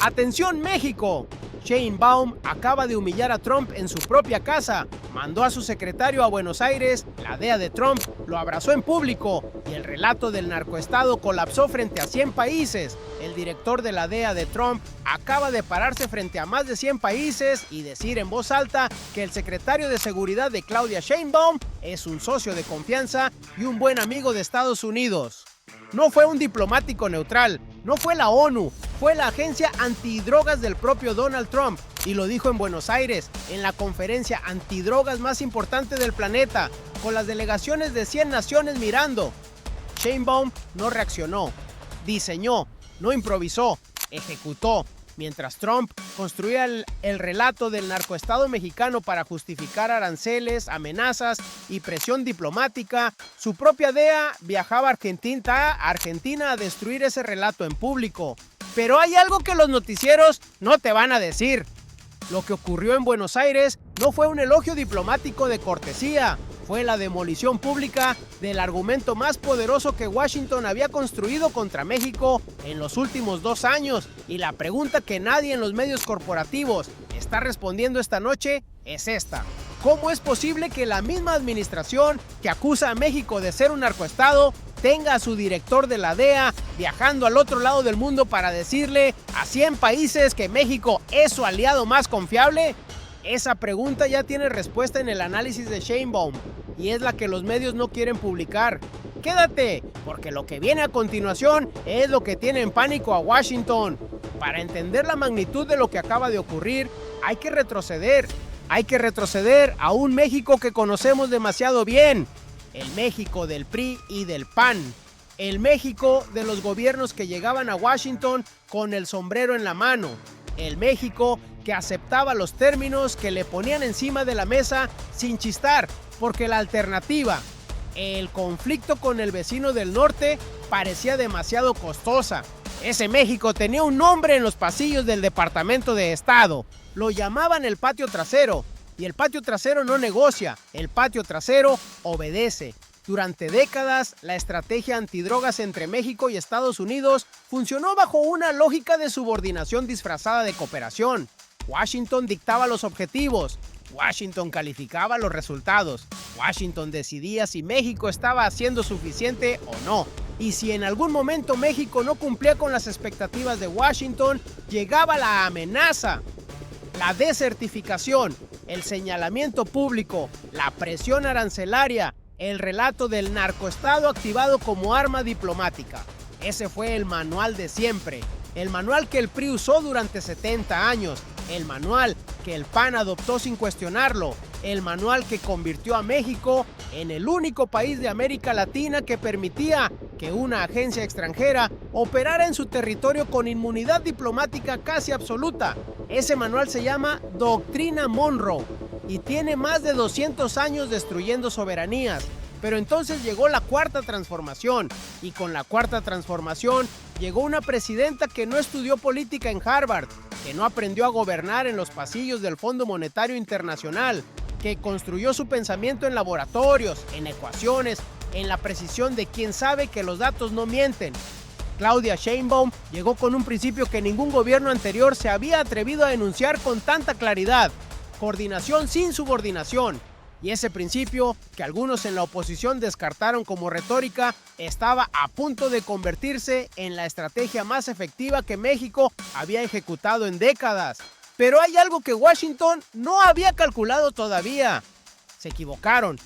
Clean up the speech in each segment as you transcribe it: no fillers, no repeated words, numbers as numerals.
¡Atención México! Sheinbaum acaba de humillar a Trump en su propia casa, mandó a su secretario a Buenos Aires, la DEA de Trump lo abrazó en público y el relato del narcoestado colapsó frente a 100 países. El director de la DEA de Trump acaba de pararse frente a más de 100 países y decir en voz alta que el secretario de Seguridad de Claudia Sheinbaum es un socio de confianza y un buen amigo de Estados Unidos. No fue un diplomático neutral, no fue la ONU, fue la agencia antidrogas del propio Donald Trump, y lo dijo en Buenos Aires, en la conferencia antidrogas más importante del planeta, con las delegaciones de 100 naciones mirando. Sheinbaum no reaccionó, diseñó, no improvisó, ejecutó. Mientras Trump construía el relato del narcoestado mexicano para justificar aranceles, amenazas y presión diplomática, su propia DEA viajaba a Argentina a destruir ese relato en público. Pero hay algo que los noticieros no te van a decir. Lo que ocurrió en Buenos Aires no fue un elogio diplomático de cortesía, fue la demolición pública del argumento más poderoso que Washington había construido contra México en los últimos 2 años. Y la pregunta que nadie en los medios corporativos está respondiendo esta noche es esta: ¿cómo es posible que la misma administración que acusa a México de ser un narcoestado tenga a su director de la DEA viajando al otro lado del mundo para decirle a 100 países que México es su aliado más confiable? Esa pregunta ya tiene respuesta en el análisis de Sheinbaum y es la que los medios no quieren publicar. Quédate, porque lo que viene a continuación es lo que tiene en pánico a Washington. Para entender la magnitud de lo que acaba de ocurrir, hay que retroceder. Hay que retroceder a un México que conocemos demasiado bien. El México del PRI y del PAN. El México de los gobiernos que llegaban a Washington con el sombrero en la mano. El México que aceptaba los términos que le ponían encima de la mesa sin chistar, porque la alternativa, el conflicto con el vecino del norte, parecía demasiado costosa. Ese México tenía un nombre en los pasillos del Departamento de Estado. Lo llamaban el patio trasero, y el patio trasero no negocia, el patio trasero obedece. Durante décadas, la estrategia antidrogas entre México y Estados Unidos funcionó bajo una lógica de subordinación disfrazada de cooperación. Washington dictaba los objetivos, Washington calificaba los resultados, Washington decidía si México estaba haciendo suficiente o no. Y si en algún momento México no cumplía con las expectativas de Washington, llegaba la amenaza, la desertificación, el señalamiento público, la presión arancelaria, el relato del narcoestado activado como arma diplomática. Ese fue el manual de siempre, el manual que el PRI usó durante 70 años, el manual que el PAN adoptó sin cuestionarlo, el manual que convirtió a México en el único país de América Latina que permitía que una agencia extranjera operara en su territorio con inmunidad diplomática casi absoluta. Ese manual se llama Doctrina Monroe y tiene más de 200 años destruyendo soberanías. Pero entonces llegó la Cuarta Transformación, y con la Cuarta Transformación llegó una presidenta que no estudió política en Harvard, que no aprendió a gobernar en los pasillos del Fondo Monetario Internacional, que construyó su pensamiento en laboratorios, en ecuaciones, en la precisión de quien sabe que los datos no mienten. Claudia Sheinbaum llegó con un principio que ningún gobierno anterior se había atrevido a enunciar con tanta claridad: coordinación sin subordinación. Y ese principio, que algunos en la oposición descartaron como retórica, estaba a punto de convertirse en la estrategia más efectiva que México había ejecutado en décadas. Pero hay algo que Washington no había calculado todavía. Se equivocaron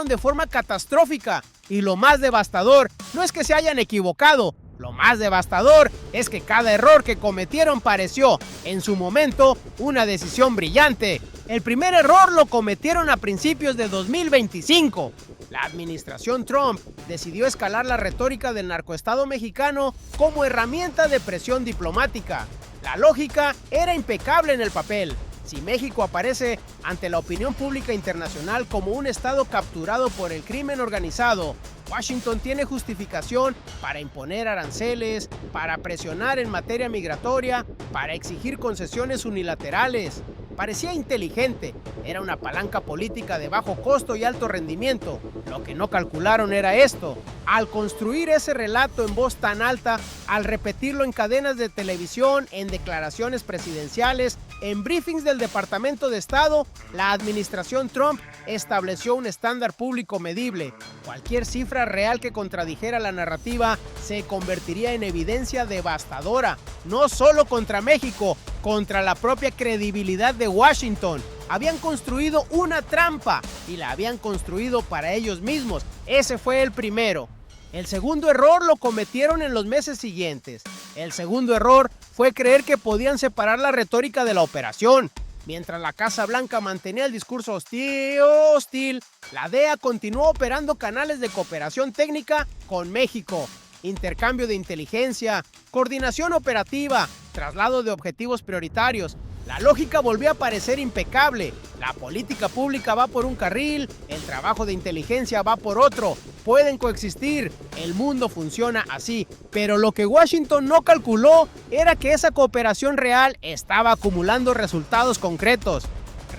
de forma catastrófica. Y lo más devastador no es que se hayan equivocado, lo más devastador es que cada error que cometieron pareció, en su momento, una decisión brillante. El primer error lo cometieron a principios de 2025. La administración Trump decidió escalar la retórica del narcoestado mexicano como herramienta de presión diplomática. La lógica era impecable en el papel. Si México aparece ante la opinión pública internacional como un estado capturado por el crimen organizado, Washington tiene justificación para imponer aranceles, para presionar en materia migratoria, para exigir concesiones unilaterales. Parecía inteligente, era una palanca política de bajo costo y alto rendimiento. Lo que no calcularon era esto: al construir ese relato en voz tan alta, al repetirlo en cadenas de televisión, en declaraciones presidenciales, en briefings del Departamento de Estado, la administración Trump estableció un estándar público medible. Cualquier cifra real que contradijera la narrativa se convertiría en evidencia devastadora, no solo contra México, contra la propia credibilidad de Washington. Habían construido una trampa y la habían construido para ellos mismos. Ese fue el primero. El segundo error lo cometieron en los meses siguientes. El segundo error fue creer que podían separar la retórica de la operación. Mientras la Casa Blanca mantenía el discurso hostil, la DEA continuó operando canales de cooperación técnica con México. Intercambio de inteligencia, coordinación operativa, traslado de objetivos prioritarios. La lógica volvió a parecer impecable. La política pública va por un carril, el trabajo de inteligencia va por otro. Pueden coexistir, el mundo funciona así. Pero lo que Washington no calculó era que esa cooperación real estaba acumulando resultados concretos.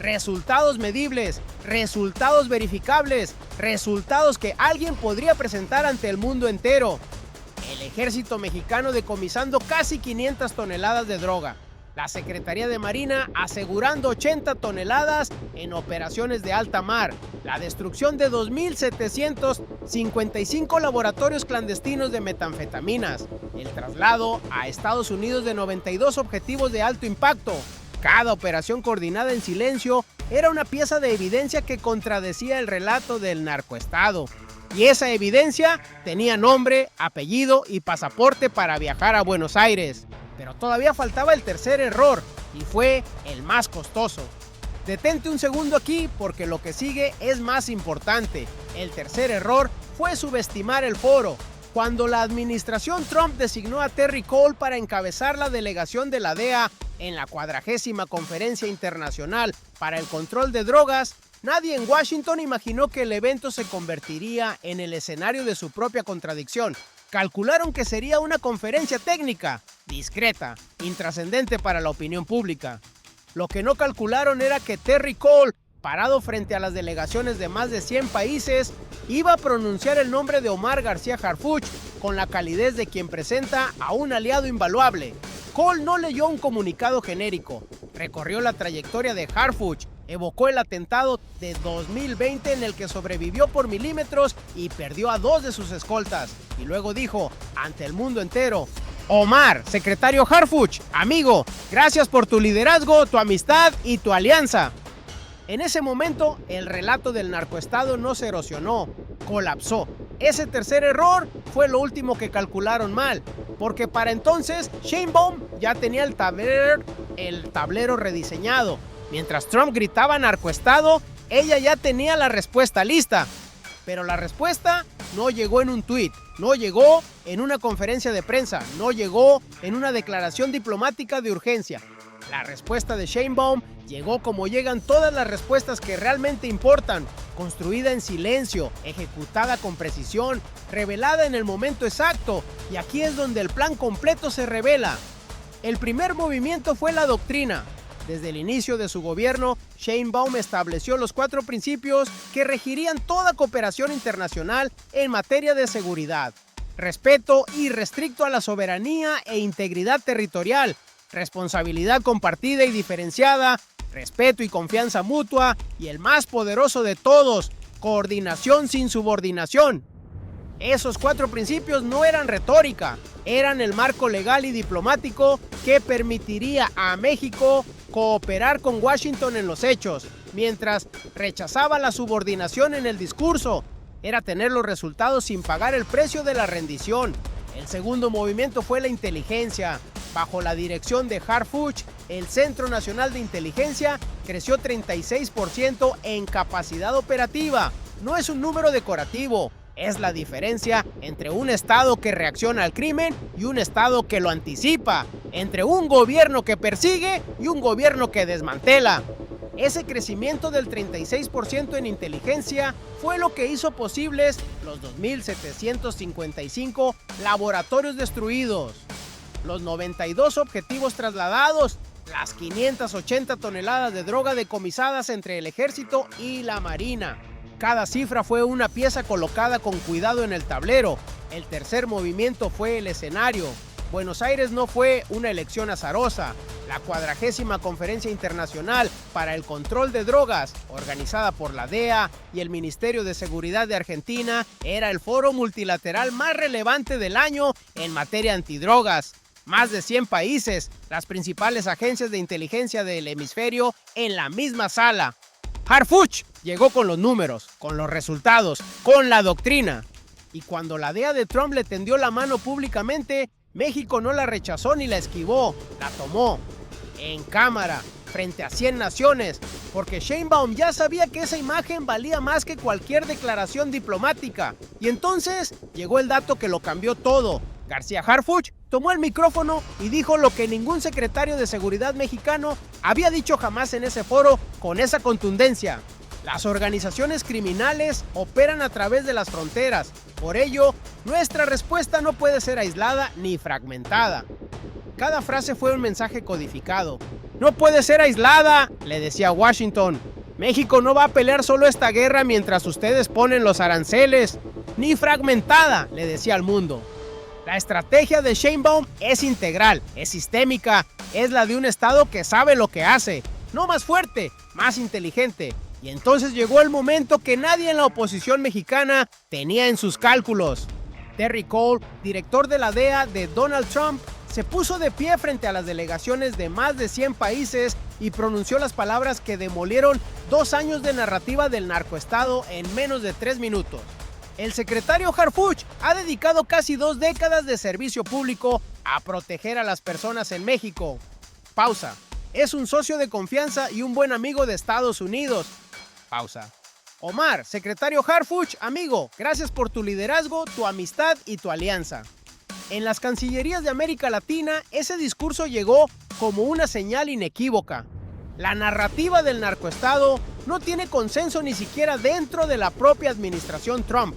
Resultados medibles, resultados verificables, resultados que alguien podría presentar ante el mundo entero. El ejército mexicano decomisando casi 500 toneladas de droga. La Secretaría de Marina asegurando 80 toneladas en operaciones de alta mar. La destrucción de 2.755 laboratorios clandestinos de metanfetaminas. El traslado a Estados Unidos de 92 objetivos de alto impacto. Cada operación coordinada en silencio era una pieza de evidencia que contradecía el relato del narcoestado. Y esa evidencia tenía nombre, apellido y pasaporte para viajar a Buenos Aires. Pero todavía faltaba el tercer error, y fue el más costoso. Detente un segundo aquí porque lo que sigue es más importante. El tercer error fue subestimar el foro. Cuando la administración Trump designó a Terry Cole para encabezar la delegación de la DEA en la 40ª Conferencia Internacional para el Control de Drogas, nadie en Washington imaginó que el evento se convertiría en el escenario de su propia contradicción. Calcularon que sería una conferencia técnica, discreta, intrascendente para la opinión pública. Lo que no calcularon era que Terry Cole, parado frente a las delegaciones de más de 100 países, iba a pronunciar el nombre de Omar García Harfuch con la calidez de quien presenta a un aliado invaluable. Cole no leyó un comunicado genérico, recorrió la trayectoria de Harfuch, evocó el atentado de 2020 en el que sobrevivió por milímetros y perdió a 2 de sus escoltas, y luego dijo ante el mundo entero: Omar, secretario Harfuch, amigo, gracias por tu liderazgo, tu amistad y tu alianza. En ese momento, el relato del narcoestado no se erosionó, colapsó. Ese tercer error fue lo último que calcularon mal, porque para entonces Sheinbaum ya tenía el tablero rediseñado. Mientras Trump gritaba narcoestado, ella ya tenía la respuesta lista. Pero la respuesta no llegó en un tuit, no llegó en una conferencia de prensa, no llegó en una declaración diplomática de urgencia. La respuesta de Sheinbaum llegó como llegan todas las respuestas que realmente importan, construida en silencio, ejecutada con precisión, revelada en el momento exacto, y aquí es donde el plan completo se revela. El primer movimiento fue la doctrina. Desde el inicio de su gobierno, Sheinbaum estableció los 4 principios que regirían toda cooperación internacional en materia de seguridad: respeto irrestricto a la soberanía e integridad territorial, responsabilidad compartida y diferenciada, respeto y confianza mutua, y el más poderoso de todos, coordinación sin subordinación. Esos 4 principios no eran retórica, eran el marco legal y diplomático que permitiría a México cooperar con Washington en los hechos, mientras rechazaba la subordinación en el discurso. Era tener los resultados sin pagar el precio de la rendición. El segundo movimiento fue la inteligencia. Bajo la dirección de Harfuch, el Centro Nacional de Inteligencia creció 36% en capacidad operativa. No es un número decorativo, es la diferencia entre un Estado que reacciona al crimen y un Estado que lo anticipa, entre un gobierno que persigue y un gobierno que desmantela. Ese crecimiento del 36% en inteligencia fue lo que hizo posibles los 2.755 laboratorios destruidos, los 92 objetivos trasladados las 580 toneladas de droga decomisadas entre el ejército y la marina. Cada cifra fue una pieza colocada con cuidado en el tablero. El tercer movimiento fue el escenario. Buenos Aires no fue una elección azarosa. La 40ª Conferencia Internacional para el Control de Drogas, organizada por la DEA y el Ministerio de Seguridad de Argentina, era el foro multilateral más relevante del año en materia antidrogas. Más de 100 países, las principales agencias de inteligencia del hemisferio en la misma sala. Harfuch llegó con los números, con los resultados, con la doctrina. Y cuando la DEA de Trump le tendió la mano públicamente, México no la rechazó ni la esquivó, la tomó. En cámara, frente a 100 naciones, porque Sheinbaum ya sabía que esa imagen valía más que cualquier declaración diplomática. Y entonces llegó el dato que lo cambió todo. García Harfuch tomó el micrófono y dijo lo que ningún secretario de seguridad mexicano había dicho jamás en ese foro con esa contundencia. Las organizaciones criminales operan a través de las fronteras. Por ello, nuestra respuesta no puede ser aislada ni fragmentada. Cada frase fue un mensaje codificado. No puede ser aislada, le decía Washington. México no va a pelear solo esta guerra mientras ustedes ponen los aranceles. Ni fragmentada, le decía al mundo. La estrategia de Sheinbaum es integral, es sistémica, es la de un Estado que sabe lo que hace. No más fuerte, más inteligente. Y entonces llegó el momento que nadie en la oposición mexicana tenía en sus cálculos. Terry Cole, director de la DEA de Donald Trump, se puso de pie frente a las delegaciones de más de 100 países y pronunció las palabras que demolieron 2 años de narrativa del narcoestado en menos de 3 minutos. El secretario Harfuch ha dedicado casi 2 décadas de servicio público a proteger a las personas en México. Pausa. Es un socio de confianza y un buen amigo de Estados Unidos. Pausa. Omar, secretario Harfuch, amigo, gracias por tu liderazgo, tu amistad y tu alianza. En las cancillerías de América Latina, ese discurso llegó como una señal inequívoca. La narrativa del narcoestado no tiene consenso ni siquiera dentro de la propia administración Trump.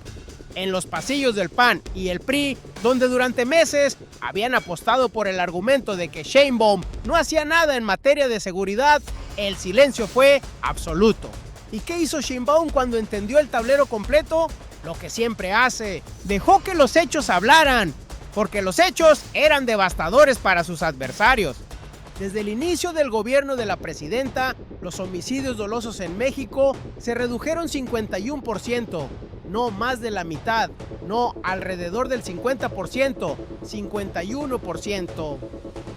En los pasillos del PAN y el PRI, donde durante meses habían apostado por el argumento de que Sheinbaum no hacía nada en materia de seguridad, el silencio fue absoluto. ¿Y qué hizo Sheinbaum cuando entendió el tablero completo? Lo que siempre hace, dejó que los hechos hablaran, porque los hechos eran devastadores para sus adversarios. Desde el inicio del gobierno de la presidenta, los homicidios dolosos en México se redujeron 51%, no más de la mitad, no alrededor del 50%, 51%.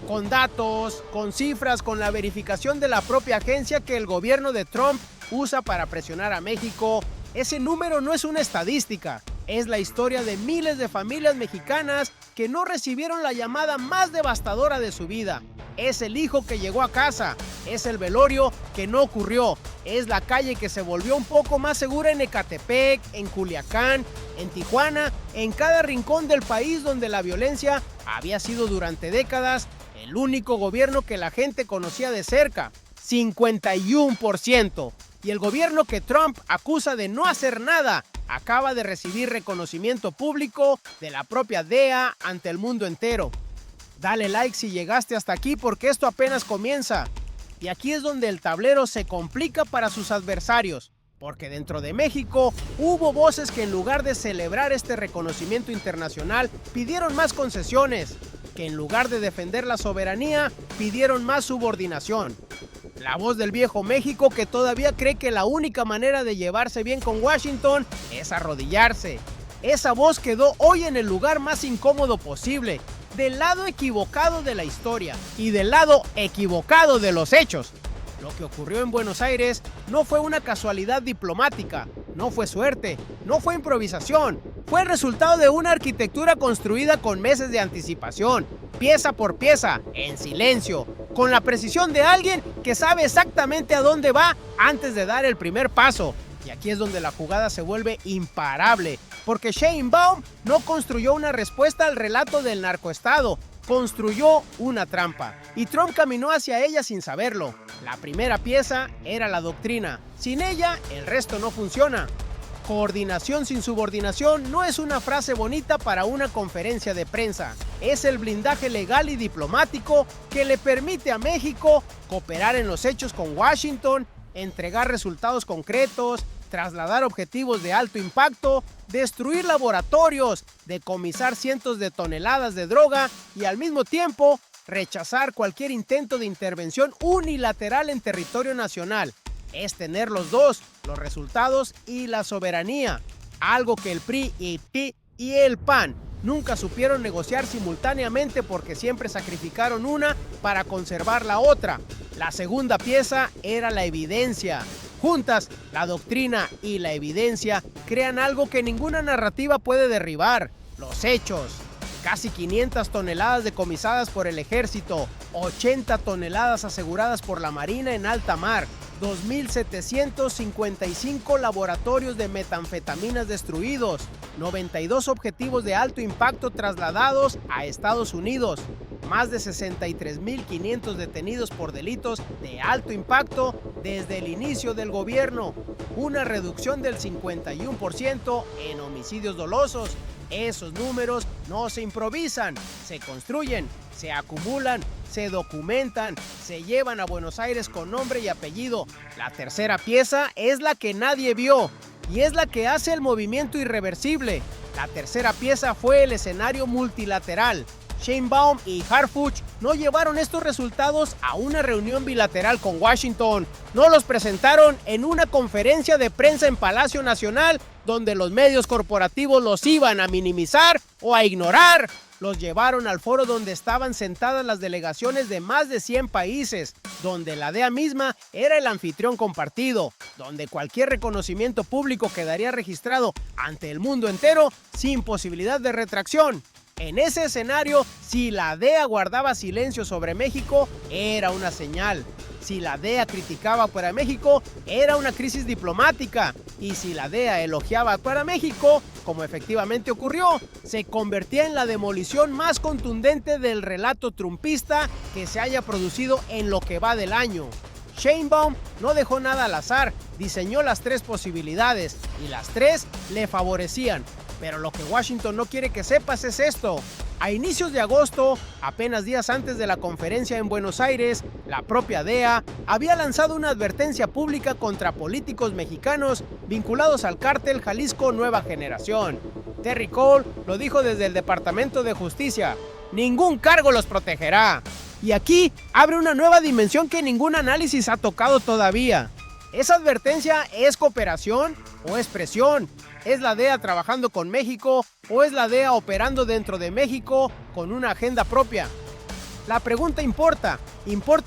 Con datos, con cifras, con la verificación de la propia agencia que el gobierno de Trump usa para presionar a México, ese número no es una estadística. Es la historia de miles de familias mexicanas que no recibieron la llamada más devastadora de su vida. Es el hijo que llegó a casa, es el velorio que no ocurrió, es la calle que se volvió un poco más segura en Ecatepec, en Culiacán, en Tijuana, en cada rincón del país donde la violencia había sido durante décadas el único gobierno que la gente conocía de cerca, 51%. Y el gobierno que Trump acusa de no hacer nada acaba de recibir reconocimiento público de la propia DEA ante el mundo entero. Dale like si llegaste hasta aquí porque esto apenas comienza. Y aquí es donde el tablero se complica para sus adversarios, porque dentro de México hubo voces que en lugar de celebrar este reconocimiento internacional pidieron más concesiones, que en lugar de defender la soberanía pidieron más subordinación. La voz del viejo México que todavía cree que la única manera de llevarse bien con Washington es arrodillarse. Esa voz quedó hoy en el lugar más incómodo posible, del lado equivocado de la historia y del lado equivocado de los hechos. Lo que ocurrió en Buenos Aires no fue una casualidad diplomática, no fue suerte, no fue improvisación, fue el resultado de una arquitectura construida con meses de anticipación, pieza por pieza, en silencio, con la precisión de alguien que sabe exactamente a dónde va antes de dar el primer paso. Y aquí es donde la jugada se vuelve imparable, porque Sheinbaum no construyó una respuesta al relato del narcoestado, construyó una trampa, y Trump caminó hacia ella sin saberlo. La primera pieza era la doctrina. Sin ella, el resto no funciona. Coordinación sin subordinación no es una frase bonita para una conferencia de prensa. Es el blindaje legal y diplomático que le permite a México cooperar en los hechos con Washington, entregar resultados concretos, trasladar objetivos de alto impacto, destruir laboratorios, decomisar cientos de toneladas de droga y al mismo tiempo rechazar cualquier intento de intervención unilateral en territorio nacional. Es tener los dos, los resultados y la soberanía, algo que el PRI y el PAN nunca supieron negociar simultáneamente porque siempre sacrificaron una para conservar la otra. La segunda pieza era la evidencia. Juntas, la doctrina y la evidencia crean algo que ninguna narrativa puede derribar: los hechos. Casi 500 toneladas decomisadas por el ejército, 80 toneladas aseguradas por la Marina en alta mar, 2.755 laboratorios de metanfetaminas destruidos, 92 objetivos de alto impacto trasladados a Estados Unidos, más de 63.500 detenidos por delitos de alto impacto desde el inicio del gobierno, una reducción del 51% en homicidios dolosos. Esos números no se improvisan, se construyen, se acumulan, se documentan, se llevan a Buenos Aires con nombre y apellido. La tercera pieza es la que nadie vio y es la que hace el movimiento irreversible. La tercera pieza fue el escenario multilateral. Sheinbaum y Harfuch no llevaron estos resultados a una reunión bilateral con Washington, no los presentaron en una conferencia de prensa en Palacio Nacional donde los medios corporativos los iban a minimizar o a ignorar. Los llevaron al foro donde estaban sentadas las delegaciones de más de 100 países, donde la DEA misma era el anfitrión compartido, donde cualquier reconocimiento público quedaría registrado ante el mundo entero sin posibilidad de retracción. En ese escenario, si la DEA guardaba silencio sobre México, era una señal. Si la DEA criticaba para México, era una crisis diplomática. Y si la DEA elogiaba para México, como efectivamente ocurrió, se convertía en la demolición más contundente del relato trumpista que se haya producido en lo que va del año. Sheinbaum no dejó nada al azar, diseñó las tres posibilidades y las tres le favorecían. Pero lo que Washington no quiere que sepas es esto. A inicios de agosto, apenas días antes de la conferencia en Buenos Aires, la propia DEA había lanzado una advertencia pública contra políticos mexicanos vinculados al cártel Jalisco Nueva Generación. Terry Cole lo dijo desde el Departamento de Justicia: ningún cargo los protegerá. Y aquí abre una nueva dimensión que ningún análisis ha tocado todavía. ¿Esa advertencia es cooperación o es presión? ¿Es la DEA trabajando con México o es la DEA operando dentro de México con una agenda propia? La pregunta importa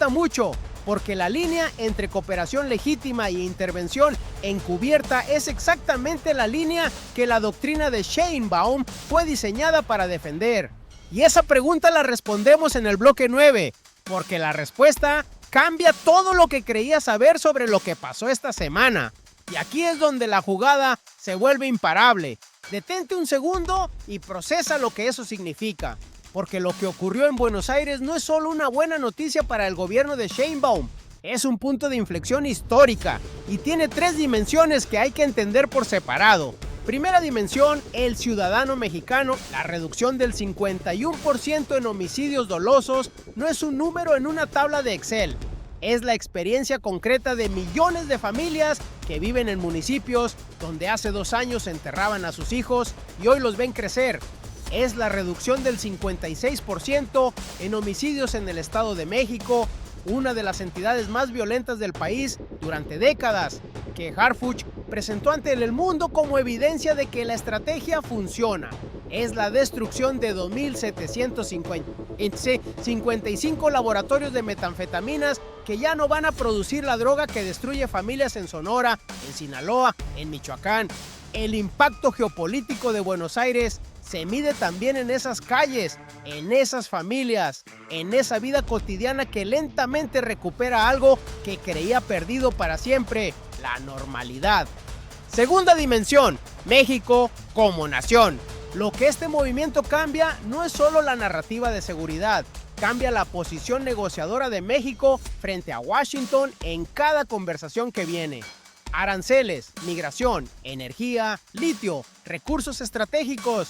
mucho, porque la línea entre cooperación legítima e intervención encubierta es exactamente la línea que la doctrina de Sheinbaum fue diseñada para defender. Y esa pregunta la respondemos en el bloque 9, porque la respuesta cambia todo lo que creías saber sobre lo que pasó esta semana. Y aquí es donde la jugada se vuelve imparable. Detente un segundo y procesa lo que eso significa. Porque lo que ocurrió en Buenos Aires no es solo una buena noticia para el gobierno de Sheinbaum. Es un punto de inflexión histórica y tiene tres dimensiones que hay que entender por separado. Primera dimensión, el ciudadano mexicano. La reducción del 51% en homicidios dolosos no es un número en una tabla de Excel. Es la experiencia concreta de millones de familias que viven en municipios donde hace 2 años enterraban a sus hijos y hoy los ven crecer. Es la reducción del 56% en homicidios en el Estado de México, una de las entidades más violentas del país durante décadas, que Harfuch presentó ante el mundo como evidencia de que la estrategia funciona. Es la destrucción de 2.755 laboratorios de metanfetaminas que ya no van a producir la droga que destruye familias en Sonora, en Sinaloa, en Michoacán. El impacto geopolítico de Buenos Aires se mide también en esas calles, en esas familias, en esa vida cotidiana que lentamente recupera algo que creía perdido para siempre: la normalidad. Segunda dimensión, México como nación. Lo que este movimiento cambia no es solo la narrativa de seguridad, cambia la posición negociadora de México frente a Washington en cada conversación que viene. aranceles, migración, energía, litio, recursos estratégicos.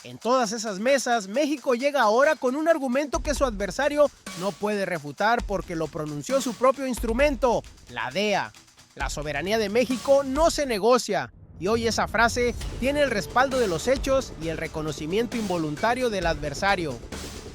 En todas esas mesas, México llega ahora con un argumento que su adversario no puede refutar porque lo pronunció su propio instrumento, la DEA. La soberanía de México no se negocia, y hoy esa frase tiene el respaldo de los hechos y el reconocimiento involuntario del adversario.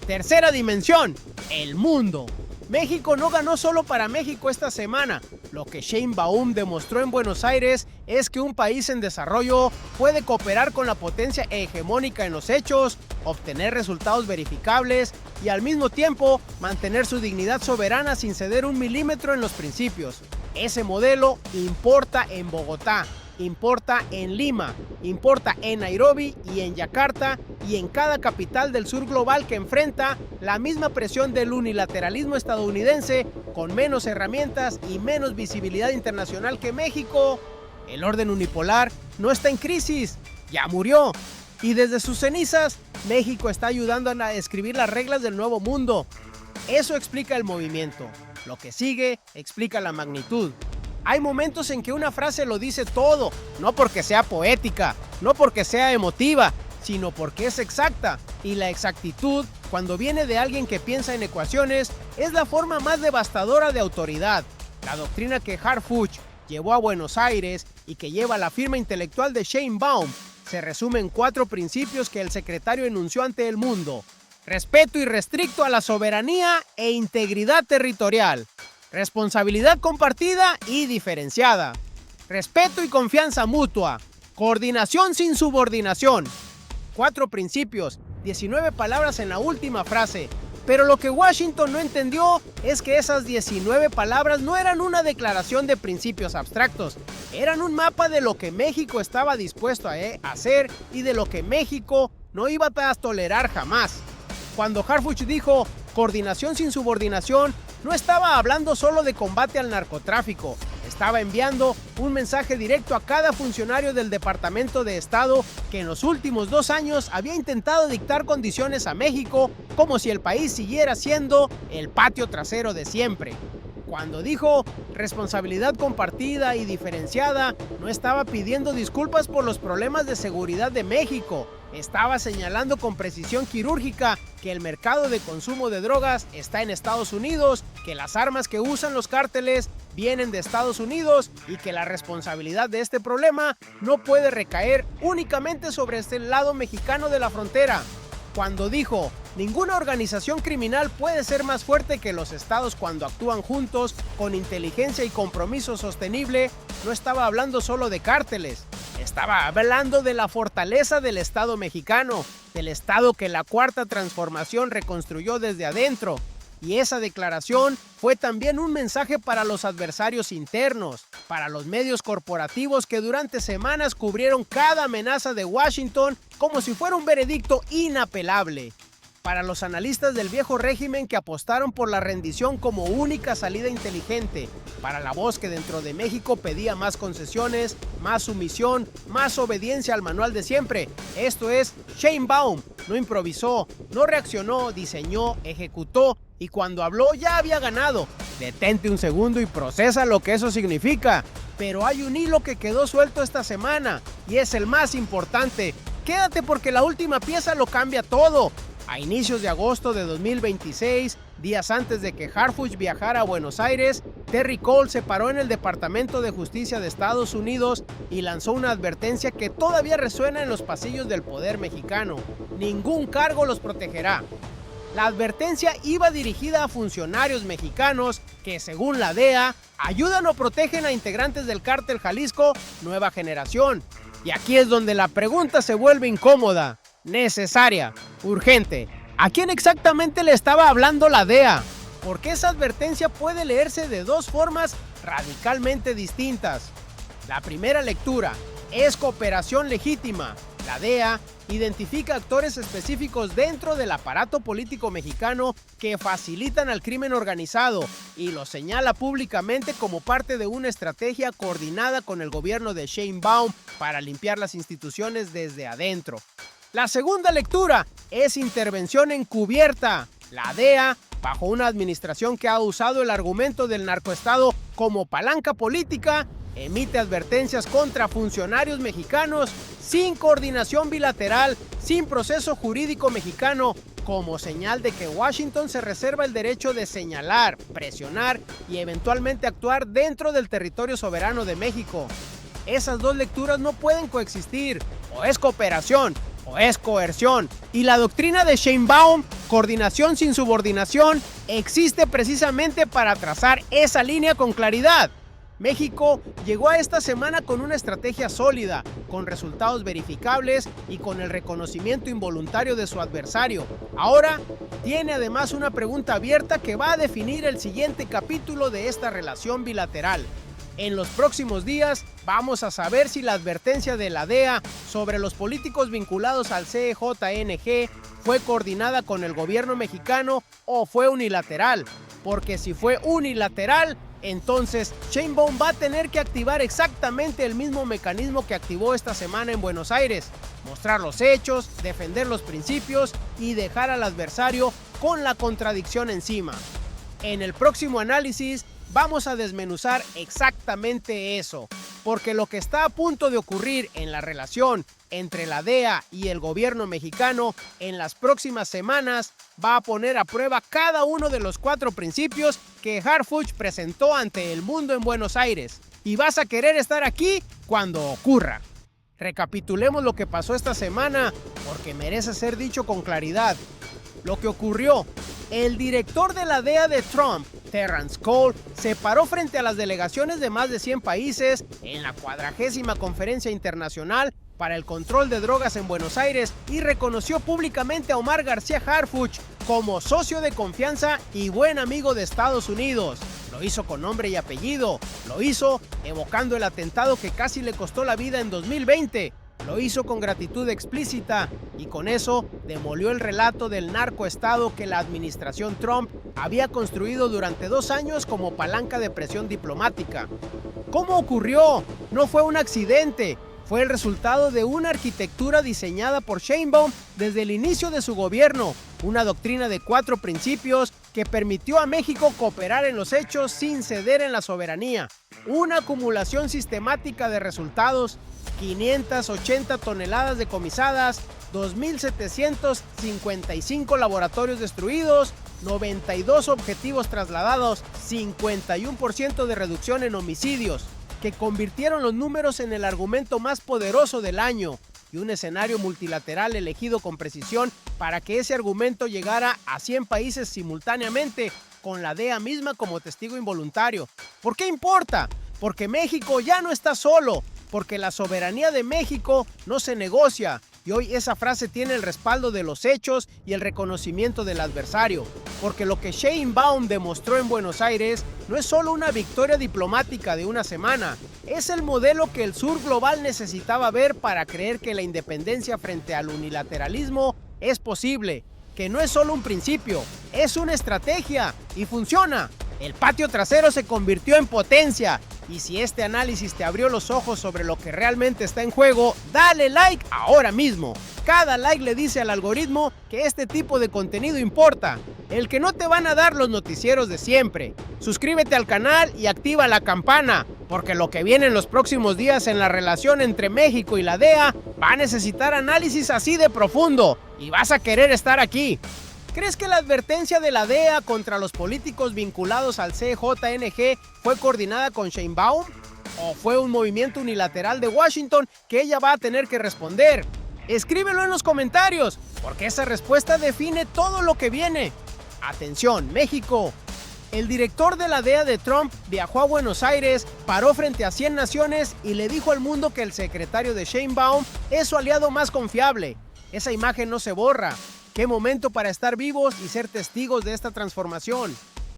Tercera dimensión, el mundo. México no ganó solo para México esta semana. Lo que Sheinbaum demostró en Buenos Aires es que un país en desarrollo puede cooperar con la potencia hegemónica en los hechos, obtener resultados verificables y al mismo tiempo mantener su dignidad soberana sin ceder un milímetro en los principios. Ese modelo importa en Bogotá, importa en Lima, importa en Nairobi y en Yakarta y en cada capital del sur global que enfrenta la misma presión del unilateralismo estadounidense con menos herramientas y menos visibilidad internacional que México. El orden unipolar no está en crisis, ya murió. Y desde sus cenizas, México está ayudando a escribir las reglas del nuevo mundo. Eso explica el movimiento. Lo que sigue explica la magnitud. Hay momentos en que una frase lo dice todo, no porque sea poética, no porque sea emotiva, sino porque es exacta. Y la exactitud, cuando viene de alguien que piensa en ecuaciones, es la forma más devastadora de autoridad. La doctrina que Harfuch llevó a Buenos Aires y que lleva la firma intelectual de Sheinbaum se resume en 4 principios que el secretario enunció ante el mundo: respeto irrestricto a la soberanía e integridad territorial, responsabilidad compartida y diferenciada, respeto y confianza mutua, coordinación sin subordinación. 4 principios, 19 palabras en la última frase. Pero lo que Washington no entendió es que esas 19 palabras no eran una declaración de principios abstractos, eran un mapa de lo que México estaba dispuesto a hacer y de lo que México no iba a tolerar jamás. Cuando Harfuch dijo coordinación sin subordinación, no estaba hablando solo de combate al narcotráfico, estaba enviando un mensaje directo a cada funcionario del Departamento de Estado que en los últimos 2 años había intentado dictar condiciones a México como si el país siguiera siendo el patio trasero de siempre. Cuando dijo responsabilidad compartida y diferenciada, no estaba pidiendo disculpas por los problemas de seguridad de México. Estaba señalando con precisión quirúrgica que el mercado de consumo de drogas está en Estados Unidos, que las armas que usan los cárteles vienen de Estados Unidos y que la responsabilidad de este problema no puede recaer únicamente sobre este lado mexicano de la frontera. Cuando dijo, ninguna organización criminal puede ser más fuerte que los estados cuando actúan juntos, con inteligencia y compromiso sostenible, no estaba hablando solo de cárteles, estaba hablando de la fortaleza del Estado mexicano, del Estado que la Cuarta Transformación reconstruyó desde adentro. Y esa declaración fue también un mensaje para los adversarios internos, para los medios corporativos que durante semanas cubrieron cada amenaza de Washington como si fuera un veredicto inapelable, para los analistas del viejo régimen que apostaron por la rendición como única salida inteligente, para la voz que dentro de México pedía más concesiones, más sumisión, más obediencia al manual de siempre. Esto es, Sheinbaum no improvisó, no reaccionó, diseñó, ejecutó, y cuando habló ya había ganado. Detente un segundo y procesa lo que eso significa. Pero hay un hilo que quedó suelto esta semana, y es el más importante. Quédate porque la última pieza lo cambia todo. A inicios de agosto de 2026, días antes de que Harfuch viajara a Buenos Aires, Terry Cole se paró en el Departamento de Justicia de Estados Unidos y lanzó una advertencia que todavía resuena en los pasillos del poder mexicano: ningún cargo los protegerá. La advertencia iba dirigida a funcionarios mexicanos que, según la DEA, ayudan o protegen a integrantes del cártel Jalisco Nueva Generación. Y aquí es donde la pregunta se vuelve incómoda, necesaria, urgente. ¿A quién exactamente le estaba hablando la DEA? Porque esa advertencia puede leerse de 2 formas radicalmente distintas. La primera lectura es cooperación legítima. La DEA identifica actores específicos dentro del aparato político mexicano que facilitan al crimen organizado y lo señala públicamente como parte de una estrategia coordinada con el gobierno de Sheinbaum para limpiar las instituciones desde adentro. La segunda lectura es intervención encubierta. La DEA, bajo una administración que ha usado el argumento del narcoestado como palanca política, emite advertencias contra funcionarios mexicanos sin coordinación bilateral, sin proceso jurídico mexicano, como señal de que Washington se reserva el derecho de señalar, presionar y eventualmente actuar dentro del territorio soberano de México. Esas dos lecturas no pueden coexistir, o es cooperación o es coerción. Y la doctrina de Sheinbaum, coordinación sin subordinación, existe precisamente para trazar esa línea con claridad. México llegó a esta semana con una estrategia sólida, con resultados verificables y con el reconocimiento involuntario de su adversario. Ahora tiene además una pregunta abierta que va a definir el siguiente capítulo de esta relación bilateral. En los próximos días vamos a saber si la advertencia de la DEA sobre los políticos vinculados al CJNG fue coordinada con el gobierno mexicano o fue unilateral. Porque si fue unilateral, entonces Sheinbaum va a tener que activar exactamente el mismo mecanismo que activó esta semana en Buenos Aires: mostrar los hechos, defender los principios y dejar al adversario con la contradicción encima. En el próximo análisis vamos a desmenuzar exactamente eso, porque lo que está a punto de ocurrir en la relación entre la DEA y el gobierno mexicano en las próximas semanas va a poner a prueba cada uno de los 4 principios que Harfuch presentó ante el mundo en Buenos Aires. Y vas a querer estar aquí cuando ocurra. Recapitulemos lo que pasó esta semana, porque merece ser dicho con claridad. Lo que ocurrió: el director de la DEA de Trump, Terrence Cole, se paró frente a las delegaciones de más de 100 países en la 40ª Conferencia Internacional para el Control de Drogas en Buenos Aires y reconoció públicamente a Omar García Harfuch como socio de confianza y buen amigo de Estados Unidos. Lo hizo con nombre y apellido, lo hizo evocando el atentado que casi le costó la vida en 2020. Lo hizo con gratitud explícita y con eso demolió el relato del narcoestado que la administración Trump había construido durante 2 años como palanca de presión diplomática. ¿Cómo ocurrió? No fue un accidente. Fue el resultado de una arquitectura diseñada por Sheinbaum desde el inicio de su gobierno, una doctrina de 4 principios que permitió a México cooperar en los hechos sin ceder en la soberanía, una acumulación sistemática de resultados: 580 toneladas decomisadas, 2.755 laboratorios destruidos, 92 objetivos trasladados, 51% de reducción en homicidios, que convirtieron los números en el argumento más poderoso del año, y un escenario multilateral elegido con precisión para que ese argumento llegara a 100 países simultáneamente, con la DEA misma como testigo involuntario. ¿Por qué importa? Porque México ya no está solo, porque la soberanía de México no se negocia, y hoy esa frase tiene el respaldo de los hechos y el reconocimiento del adversario, porque lo que Sheinbaum demostró en Buenos Aires no es solo una victoria diplomática de una semana, es el modelo que el sur global necesitaba ver para creer que la independencia frente al unilateralismo es posible, que no es solo un principio, es una estrategia y funciona. El patio trasero se convirtió en potencia. Y si este análisis te abrió los ojos sobre lo que realmente está en juego, dale like ahora mismo. Cada like le dice al algoritmo que este tipo de contenido importa, el que no te van a dar los noticieros de siempre. Suscríbete al canal y activa la campana, porque lo que viene en los próximos días en la relación entre México y la DEA va a necesitar análisis así de profundo, y vas a querer estar aquí. ¿Crees que la advertencia de la DEA contra los políticos vinculados al CJNG fue coordinada con Sheinbaum? ¿O fue un movimiento unilateral de Washington que ella va a tener que responder? Escríbelo en los comentarios, porque esa respuesta define todo lo que viene. Atención, México. El director de la DEA de Trump viajó a Buenos Aires, paró frente a 100 naciones y le dijo al mundo que el secretario de Sheinbaum es su aliado más confiable. Esa imagen no se borra. ¡Qué momento para estar vivos y ser testigos de esta transformación!